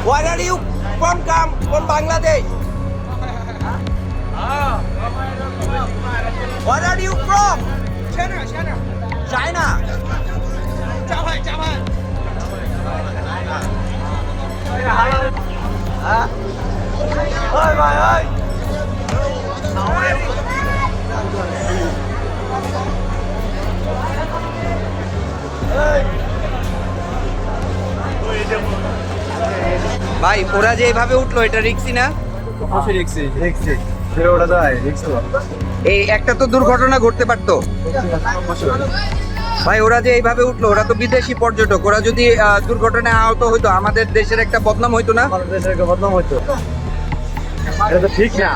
Where are you from? Come from Bangladesh. Where are you from? China. China. Japan. Hả? Ơi mày ơi. ভাই ওরা যে এইভাবে উঠলো এটা রিক্সি না? এই একটা তো দুর্ঘটনা ঘটতে পারতো ভাই। ওরা যে এইভাবে উঠলো, ওরা তো বিদেশি পর্যটক, ওরা যদি দুর্ঘটনায় আহত হইতো আমাদের দেশের একটা বদনাম হইতো না? আমাদের দেশের একটা বদনাম হইতো, এটা তো ঠিক না।